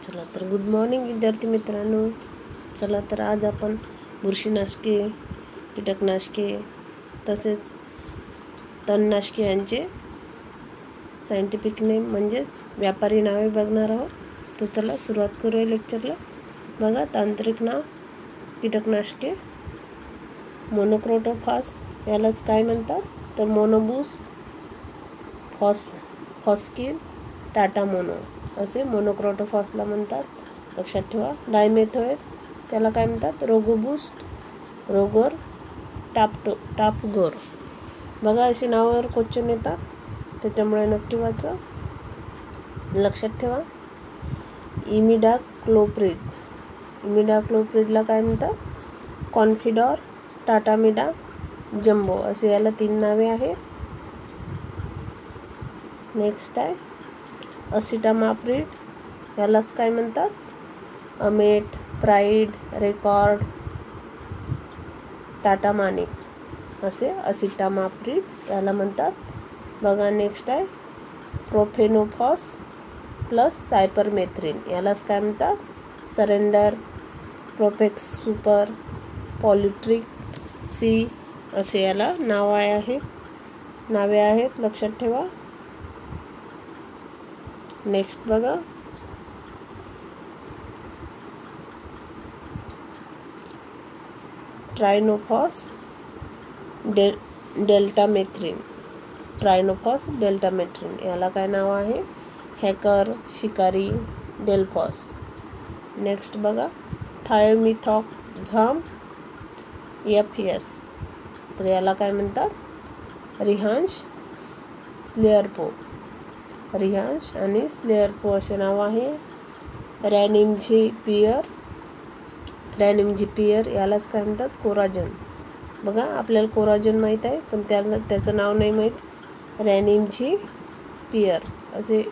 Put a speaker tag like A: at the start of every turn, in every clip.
A: चला तर good morning विद्यार्थी मित्रांनो. चला तर आज आपण बुरशीनाशके, कीटकनाशके तसेच तणनाशके यांचे सायंटिफिक नेम म्हणजेच व्यापारी नावे बघणार आहोत. तर चला सुरुवात करूया लेक्चरला. बघा, तांत्रिक नाव कीटकनाशके मोनोक्रोटोफास यालाच काय म्हणतात तर मोनोबूस, फॉस्किल, टाटा मोनो असे मोनोक्रोटोफासला म्हणतात. लक्षात ठेवा. डायमेथोएट त्याला काय म्हणतात रोगोबूस्ट, रोगोर, टापगोर. बघा, अशी नावावर क्वेश्चन येतात, त्याच्यामुळे नक्की वाचा. लक्षात ठेवा. इमिडाक्लोप्रिड, इमिडाक्लोप्रिडला काय म्हणतात कॉन्फिडॉर, टाटामिडा, जम्बो असे याला 3 नावे आहेत. नेक्स्ट आहे असिटामाप्रिड यालाच काय म्हणतात अमेट, प्राईड, रेकॉर्ड, टाटा मानिक असे असिटामाप्रिड याला म्हणतात. बघा, नेक्स्ट आहे प्रोफेनोफॉस प्लस सायपरमेथ्रिन यालाच काय म्हणतात सरेंडर, प्रोफेक्स सुपर, पॉलिट्रिक सी असे याला नावे आहेत. लक्षात ठेवा. नेक्स्ट बघा, ट्रायनोफॉस डेल्टामेथ्रिन, ट्रायनोफॉस डेल्टामेथ्रिन याला काय नाव आहे हॅकर, शिकारी, डेल्फॉस. नेक्स्ट बघा, थायोमिथॉक्झाम FS तर याला काय म्हणतात रिहांश, स्लेअरपो, रिहांश आणि स्लेअरपो असे नाव आहे. रॅनिमझिपियर यालाच काय म्हणतात कोराजन. बघा, आपल्याला कोराजन माहीत आहे पण त्याचं नाव नाही माहीत. रॅनिमझिपियर असे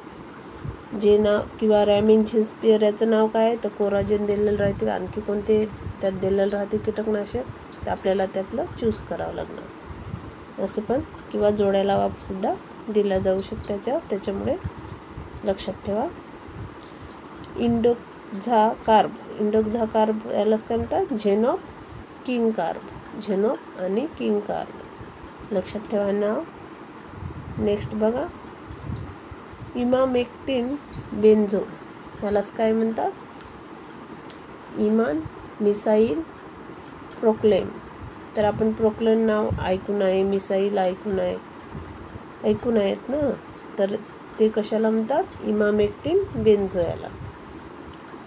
A: जे नाव किंवा रॅमिन्झिपियर याचं नाव काय आहे तर कोराजन दिलेलं राहतील. आणखी कोणते त्यात दिलेलं राहते कीटकनाशक तर आपल्याला त्यातलं चूज करावं लागणार. असं पण किंवा जोड्याला सुद्धा दिला जाऊ शकतो त्याच्यामुळे लक्षात ठेवा. इंडोक्झाकार्ब यालाच काय म्हणतात झेनॉप, किंग कार्ब, झेनॉप आणि किंग कार्ब. लक्षात ठेवा नाव. नेक्स्ट बघा, इमामेक्टिन बेन्झो यालाच काय म्हणतात इमान, मिसाईल, प्रोक्लेम. तर आपण प्रोक्लेम नाव ऐकून आहे, मिसाईल ऐकून आहेत ना, तर ते कशाला म्हणतात इमामेक्टिन बेन्झो याला.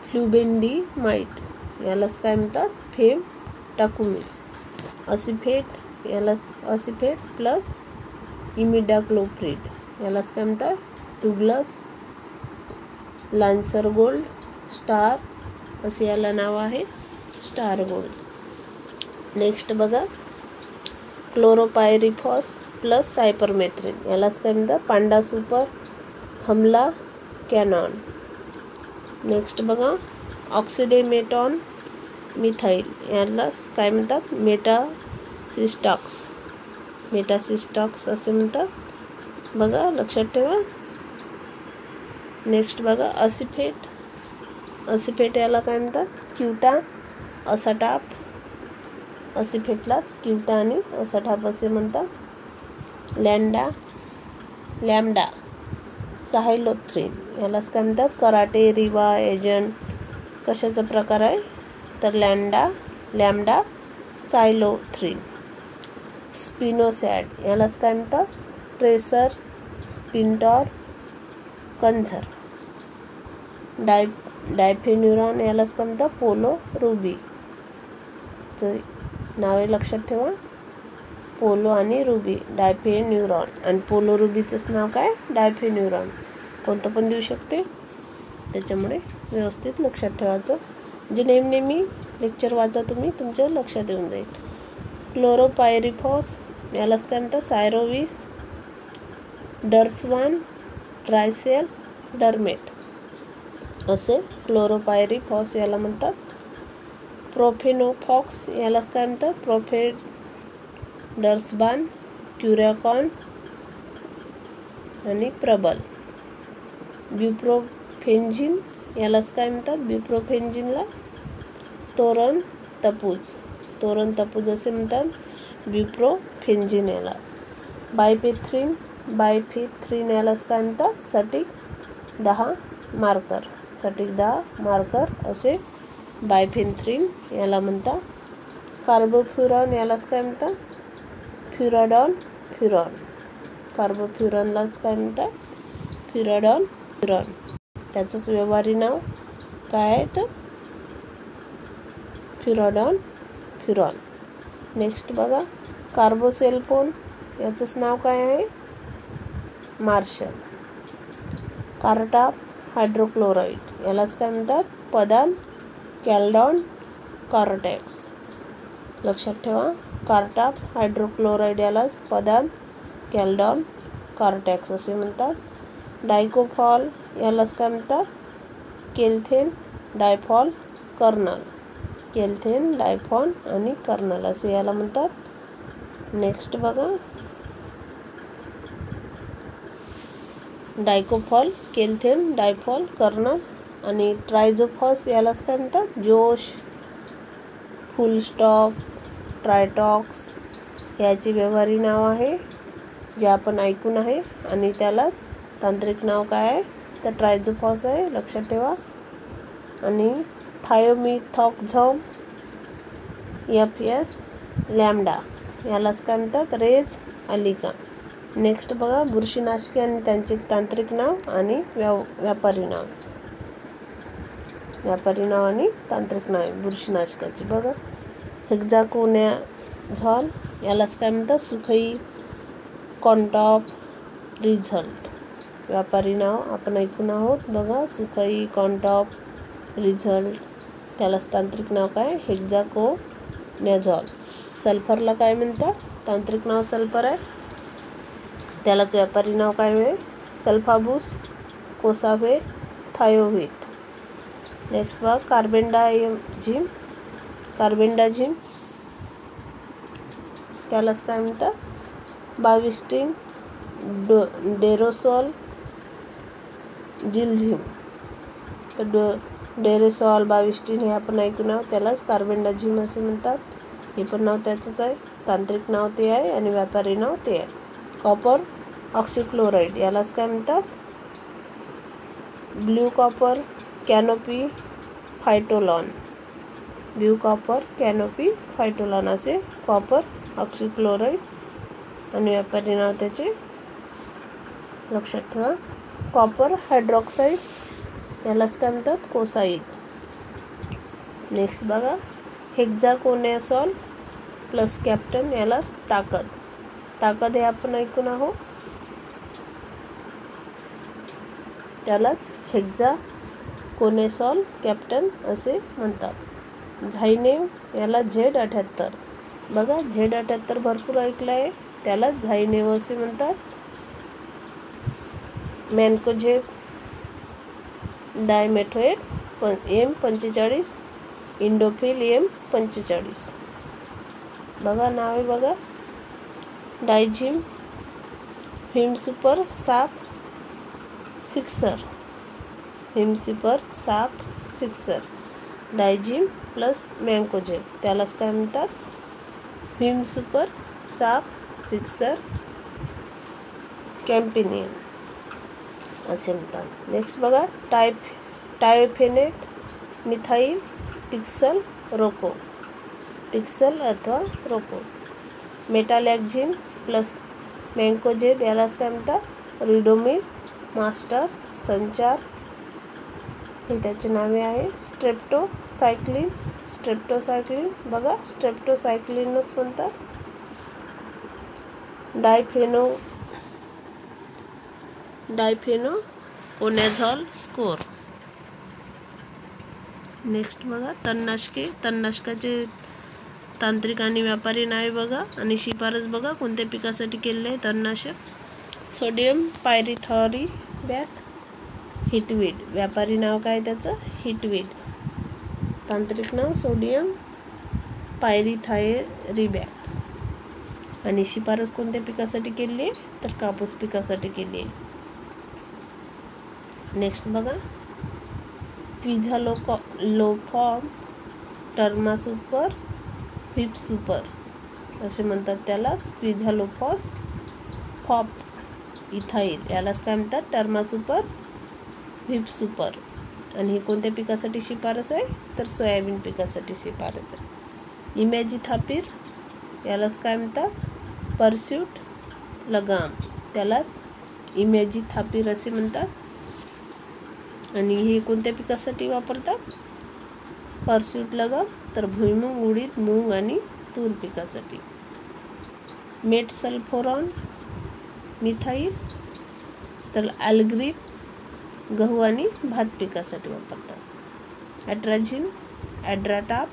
A: फ्लुबेंडिमाइड यालाच काय म्हणतात फेम टाकुमी. असिफेट यालाच असिफेट प्लस इमिडाक्लोप्रिड यालाच काय म्हणतात डुग्लस, लान्सर गोल्ड, स्टार असे याला नाव आहे स्टार गोल्ड. नेक्स्ट बघा, क्लोरोपायरिफॉस प्लस सायपरमेथ्रिन यालाच काय म्हणतात पांडा सुपर, हमला, कॅनॉन. नेक्स्ट बघा, ऑक्सिडेमेटॉन मिथाईल यालाच काय म्हणतात मेटासिस्टॉक्स असे म्हणतात. बघा, लक्षात ठेवा. नेक्स्ट बघा, असिफेट याला काय म्हणतात क्युटा, असाटाप. असिफेटलाच क्युटा आणि असाटाप असे म्हणतात. लॅम्डा सायलोथ्रिन यालाच काय म्हणतात कराटे, रिवा, एजंट कशाचा प्रकार आहे तर लॅम्डा सायलोथ्रिन. स्पिनोसॅड यालाच काय म्हणतात ट्रेसर, स्पिंटॉर, कंझर. डायफेन्युरॉन यालाच काय म्हणतात पोलो रुबी. नावे लक्षात ठेवा, पोलो आणि रुबी, डायफेन्युरॉन. आणि पोलो रुबीचंच नाव काय डायफेन्युरॉन, कोणतं पण देऊ शकते, त्याच्यामुळे व्यवस्थित लक्षात ठेवायचं. जे नेहमी लेक्चर वाचा तुम्ही, तुमच्या लक्षात येऊन जाईल. क्लोरोपायरिफॉस यालाच काय म्हणतात सायरोविस, डर्सवान, ट्रायसेल, डर्मेट असे क्लोरोपायरिफॉस याला म्हणतात. प्रोफेनोफॉक्स यालाच काय म्हणतात डर्सबान, क्युरॅकॉन आणि प्रबल. ब्युप्रोफेन्झिन यालाच काय म्हणतात? ब्युप्रोफेन्जिनला तोरण तपूज, तोरण तपूज असे म्हणतात ब्युप्रोफेन्जिन याला. बायफेथ्रिन यालाच काय म्हणतात? सटीक 10 मार्कर, सटीक 10 मार्कर असे बायफेथ्रिन याला म्हणतात. कार्बोफ्युरॉन यालाच काय म्हणतात? फ्युराडॉन. कार्बोफ्युरॉनलाच काय म्हणतात? फ्युराडॉन. त्याचंच व्यवहारी नाव काय आहे तर फ्युराडॉन. नेक्स्ट बघा, कार्बोसेल्फोन याचंच नाव काय आहे? मार्शल. कार्टाप हायड्रोक्लोराईड यालाच काय म्हणतात? पदान कॅल्डॉन कॉर्टेक्स. लक्षात ठेवा, कार्टाप हायड्रोक्लोराईड यालाच पदान कॅल्डॉन कॉर्टेक्स असे म्हणतात. डायकोफॉल यालाच काय म्हणतात? केल्थेन डायफॉल कर्नल. केल्थेन डायफॉल आणि कर्नल असे याला म्हणतात. नेक्स्ट बघा, डायकोफॉल, केल्थेन डायफॉल कर्नल. आणि ट्रायझोफॉस यालाच काय म्हणतात? जोश, फुल स्टॉप, ट्रायटॉक्स याचे व्यवहारी नाव आहे जे आपण ऐकून आहे. आणि त्याला तांत्रिक नाव काय आहे तर ट्रायझोफॉस आहे. लक्षात ठेवा. आणि थायोमिथॉक्झॉम FS लॅम्डा यालाच काय म्हणतात? रेज अलिका. नेक्स्ट बघा, बुरशीनाशके आणि त्यांचे तांत्रिक नाव आणि व्यापारी नाव आणि तांत्रिक नाव बुरशीनाशकाची. बघा, हेक्झाकोनाझॉल यालाच काय म्हणतात? सुखई कॉन्टॉप रिझल्ट. व्यापारी नाव आपण ऐकून आहोत. बघा, सुखई कॉन्टॉप रिझल्ट. त्यालाच तांत्रिक नाव काय? हेक्झाकोनाझॉल. सल्फरला काय म्हणतात? तांत्रिक नाव सल्फर आहे. त्यालाच व्यापारी नाव काय आहे? सल्फाबुस, कोसाव्हेट, थायोव्हेट. नेक्स्ट बघा, कार्बेंडाझिम त्यालाच काय म्हणतात? बाविस्टिन, डेरोसॉल, जिलझिम. तर डेरेसॉल, बाविस्टिन हे आपण ऐकून आहोत. त्यालाच कार्बेंडाझिम असे म्हणतात. हे पण नाव त्याचंच आहे. तांत्रिक नाव ते आहे आणि व्यापारी नाव ते आहे. कॉपर ऑक्सिक्लोराईड यालाच काय म्हणतात? Blue copper canopy Fytolan. Blue copper canopy Fytolan असे कॉपर ऑक्सिक्लोराईड आणि व्यापारी नाव त्याचे. लक्षात ठेवा. कॉपर हायड्रॉक्साईड यालाच काय म्हणतात? कोसाईड. नेक्स्ट बघा, हेक्झाकोनाझॉल प्लस कॅप्टन यालाच ताकद हे आपण ऐकून आहोत. त्यालाच हेक्झाकोनाझॉल कॅप्टन असे म्हणतात. झायनेम याला Z78. बघा, Z78 भरपूर ऐकलं आहे. त्याला झायनेम असे म्हणतात. मॅन्कोझेब डायमेथोएट M45, इंडोफिल M45. बघा, नावे बघा, डायझिम, हिमसुपर साप सिक्सर, डायझिम प्लस मॅन्कोझेब त्यालाच काय म्हणतात? हिमसुपर साप सिक्सर कॅम्पेनियन असे म्हणतात. नेक्स्ट बघा, टायोफेनेट मिथाईल पिक्सल अथवा रोको. मेटालॅक्झिन प्लस मॅन्कोझेब यालाच काय म्हणतात? रिडोमिल, मास्टर, संचार हे त्याचे नावे आहे. स्ट्रेप्टोसायक्लिन बघा, स्ट्रेप्टोसायक्लिनच म्हणतात. डायफेनोकोनाझॉल स्कोर. नेक्स्ट बघा, तणनाशकाचे तांत्रिक आणि व्यापारी नावे बघा आणि शिफारस बघा कोणत्या पिकासाठी केलेले आहे तणनाशक. सोडियम पायरिथॉरिबॅक हिटवीड. व्यापारी नाव काय त्याचं? हिटवीड. तांत्रिक नाव सोडियम पायरिथॉरिबॅक. आणि शिफारस कोणत्या पिकासाठी केली आहे तर कापूस पिकासाठी केली आहे. नेक्स्ट बघा, क्विझालोफॉर्म, टर्मासुपर, व्हिपसुपर असे म्हणतात त्यालाच. क्विझालोफॉस फॉप इथाईल यालाच काय म्हणतात, टर्मासुपर, व्हिपसुपर. आणि हे कोणत्या पिकासाठी शिफारस आहे, तर सोयाबीन पिकासाठी शिफारस आहे. इमॅजिथापिर यालाच काय म्हणतात, परस्यूट लगाम, त्यालाच इमॅजिथापिर असे म्हणतात. आणि हे कोणत्या पिकासाठी वापरतात, परस्यूट लगाम, तर भुईमूग, उडीद, मूग आणि तूर पिकासाठी. मेटसल्फोरॉन मिथाईल तर ॲल्ग्रिप, गहू आणि भात पिकासाठी वापरतात. ॲट्राझिन, ॲड्राटाप,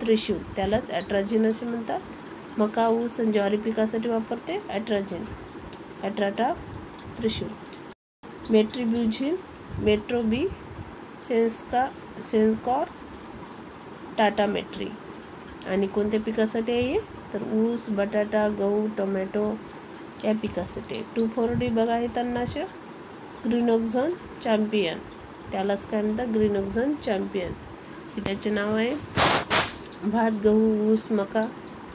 A: त्रिशूल त्यालाच ॲट्राझिन असे म्हणतात. मका, ऊस आणि ज्वारी पिकासाठी वापरते ॲट्राझिन, ॲट्राटाप, त्रिशूल. मेट्रिब्युझिन, मेट्रोबी, सेन्सकॉर, टाटा मेट्री. आणि कोणत्या पिकासाठी आहे, तर ऊस, बटाटा, गहू, टोमॅटो या पिकासाठी. 2,4-D बघा हे तणनाशक, ग्रीनोक्झोन चॅम्पियन त्यालाच काय म्हणतात, ग्रीनोक्झोन चॅम्पियन. हे त्याचे नाव आहे. भात, गहू, ऊस, मका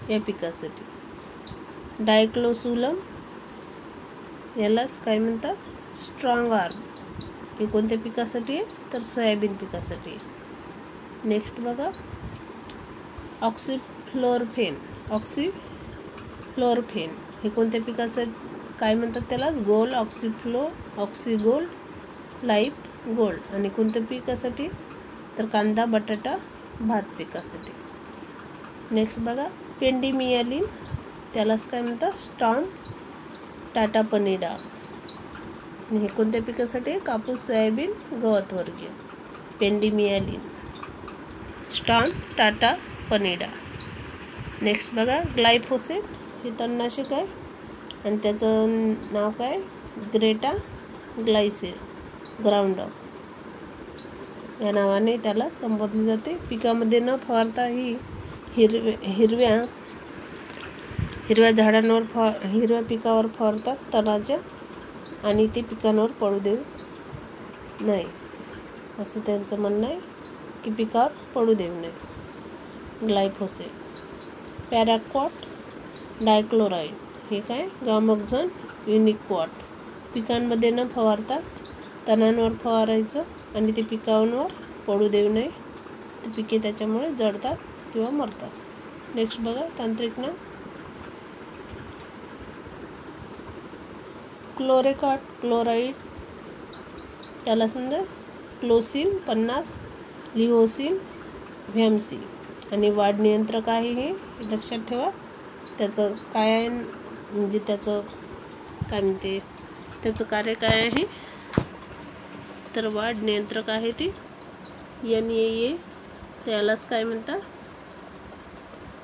A: या पिकासाठी. डायक्लोसुलम यालाच काय म्हणतात, स्ट्रॉंग आर्म. हे कोणत्या पिकासाठी आहे, तर सोयाबीन पिकासाठी. नेक्स्ट बघा ऑक्सिफ्लोरफेन, हे कोणत्या पिकासाठी काय म्हणतात, त्यालाच गोल्ड, ऑक्सिगोल्ड, लाईफ गोल्ड. आणि कोणत्या पिकासाठी, तर कांदा, बटाटा, भात पिकासाठी. नेक्स्ट बघा पेंडिमियालिन त्यालाच काय म्हणतात, स्टॉर्म, टाटा पनिडा. हे कोणत्या पिकासाठी, कापूस, सोयाबीन, गवत वर्गीय. पेंडिमियालिन, स्टॉर्म, टाटा पनिडा. नेक्स्ट बघा ग्लायफोसेट, हे तणनाशक आहे आणि त्याचं नाव काय, ग्रेटा ग्लायसेर ग्राउंडअप या नावाने त्याला संबोधले जाते. पिकामध्ये न फवारता ही हिरव्या झाडांवर हिरव्या पिकावर फवारतात तणाच्या, आणि ते पिकांवर पडू देऊ नये असं त्यांचं म्हणणं आहे, की पिकावर पडू देऊ नये. ग्लायफोसेट. पॅराक्वॉट, डायक्लोराइड हे काय, गामोक्झोन युनिक्वॉट. पिकांमध्ये न फवारता तणांवर फवारायचं आणि ते पिकांवर पडू देऊ नये, ते पिके त्याच्यामुळे जळतात किंवा मरतात. नेक्स्ट बघा तांत्रिक नाव, क्लोरेकॉट क्लोराईड त्याला समजा क्लोसिन 50, लिओसिन, व्हॅमसी. आणि वाढ नियंत्रक आहे हे लक्षात ठेवा. त्याचं काय आहे, म्हणजे त्याचं काय म्हणते, त्याचं कार्य काय आहे, तर वाढ नियंत्रक आहे ते NAA. त्यालाच काय म्हणतात,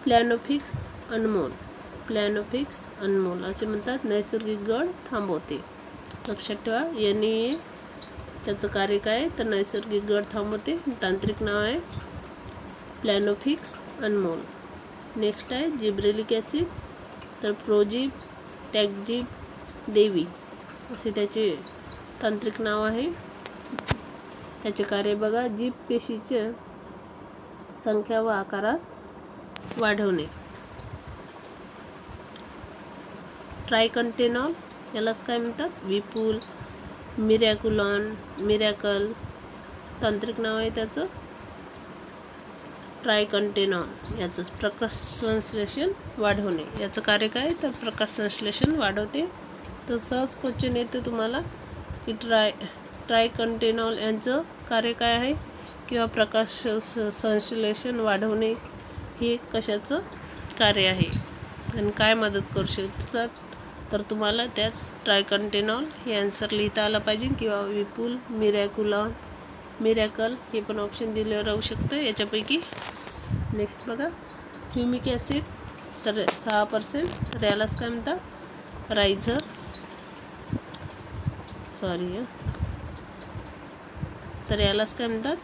A: प्लॅनोफिक्स अनमोल असे म्हणतात. नैसर्गिक गळ थांबवते. लक्षात ठेवा NAA त्याचं कार्य काय, तर नैसर्गिक गळ थांबवते. तांत्रिक नाव आहे प्लॅनोफिक्स अनमोल. नेक्स्ट आहे जिब्रेलिक ॲसिड, तर प्रोजिब, टॅक्जिब, देवी असे त्याचे तांत्रिक नाव आहे. त्याचे कार्य बघा, जीभ पेशीच्या संख्या व आकारात वाढवणे. ट्रायकंटेनॉल यालाच काय म्हणतात, विपुल, मिरॅकल तांत्रिक नाव आहे त्याचं ट्रायकंटेनॉल. याचं प्रकाश संश्लेषण वाढवणे. याचं कार्य काय, तर प्रकाश संश्लेषण वाढवते. तर सहज क्वेश्चन येते तुम्हाला की ट्रायकंटेनॉल यांचं कार्य काय आहे, किंवा प्रकाश संश्लेषण वाढवणे हे कशाचं कार्य आहे आणि काय मदत करू शकतात. तर तुम्हाला त्यात ट्रायकंटेनॉल हे आन्सर लिहिता आला पाहिजे, किंवा विपुल, मिरॅकल हे पण ऑप्शन दिले राहू शकतं याच्यापैकी. नेक्स्ट बघा ह्युमिक ॲसिड, तर 6%. तर यालाच काय म्हणतात, तर यालाच काय म्हणतात,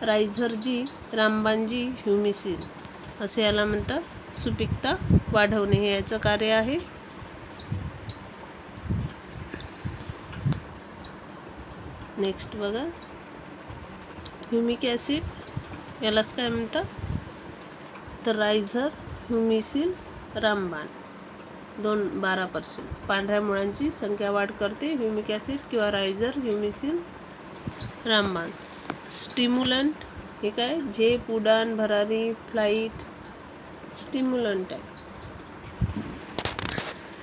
A: रायझरजी, रामबानजी, ह्युमिसिन असे याला म्हणतात. सुपीकता वाढवणे हे याचं कार्य आहे. नेक्स्ट बघा ह्युमिक ॲसिड, यालाच काय म्हणतात तर रायझर ह्युमिसिल रामबाण 12%. पांढऱ्या मुळांची संख्या वाढ करते ह्युमिक ॲसिड किंवा रायझर ह्युमिसिल रामबाण. स्टिम्युलंट हे काय झेप, उडान, भरारी, फ्लाईट स्टिम्युलंट आहे.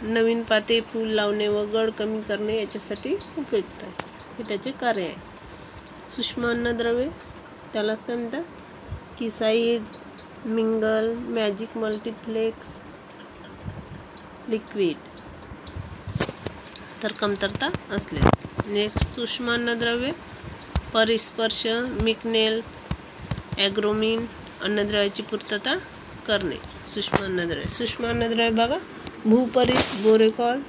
A: नवीन पाते, फूल लावणे व गळ कमी करणे याच्यासाठी उपयुक्त आहे. हे त्याचे कार्य आहे. सूक्ष्म अन्नद्रव्ये त्यालाच काय म्हणतात किसाईड, मिंगल, मॅजिक मल्टीप्लेक्स लिक्विड तर कमतरता असल्यास. नेक्स्ट सूक्ष्म अन्नद्रव्ये परिस्पर्श, मिकनेल, ॲग्रोमिन अन्नद्रव्याची पूर्तता करणे. सूक्ष्म अन्नद्रव्य बघा भूपरिस, बोरेकॉल,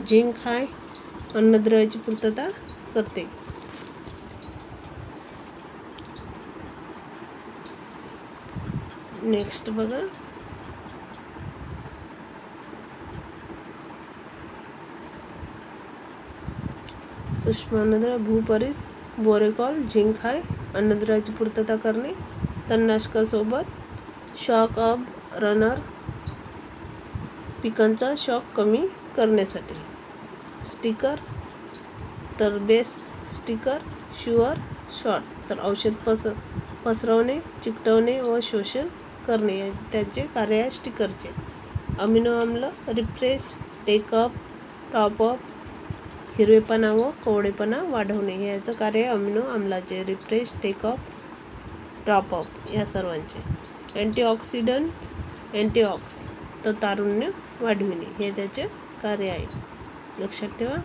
A: झिंक हाय अन्नद्रव्याची पूर्तता करते. नेक्स्ट बघा सूक्ष्म अन्नद्रव्य भूपरिस, बोरेकॉल, झिंक हाय अन्नद्रव्याची पूर्तता करणे. तणनाशकासोबत शॉक रनर पिकांचा शॉक कमी करण्यासाठी. स्टिकर तर बेस्ट स्टिकर, शुअर शॉट तर औषध पसरवणे, चिकटवणे व शोषण करणे त्याचे कार्य आहे स्टिकरचे. अमिनो आम्ल रिफ्रेश, टेकअप, टॉपअप हिरवेपणा व कोवळेपणा वाढवणे हे याचं कार्य आहे अमिनो आम्लाचे. रिफ्रेश, टेकअप, टॉपअप या सर्वांचे. अँटीऑक्सिडंट, अँटीऑक्स तर तारुण्य वाढविणे हे त्याचे कार्य आहे. लक्षात ठेवा.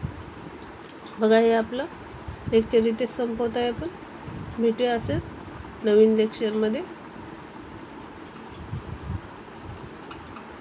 A: बघा हे आपलं लेक्चर इथे संपवत आहे आपण. भेटूया असेच नवीन लेक्चरमध्ये.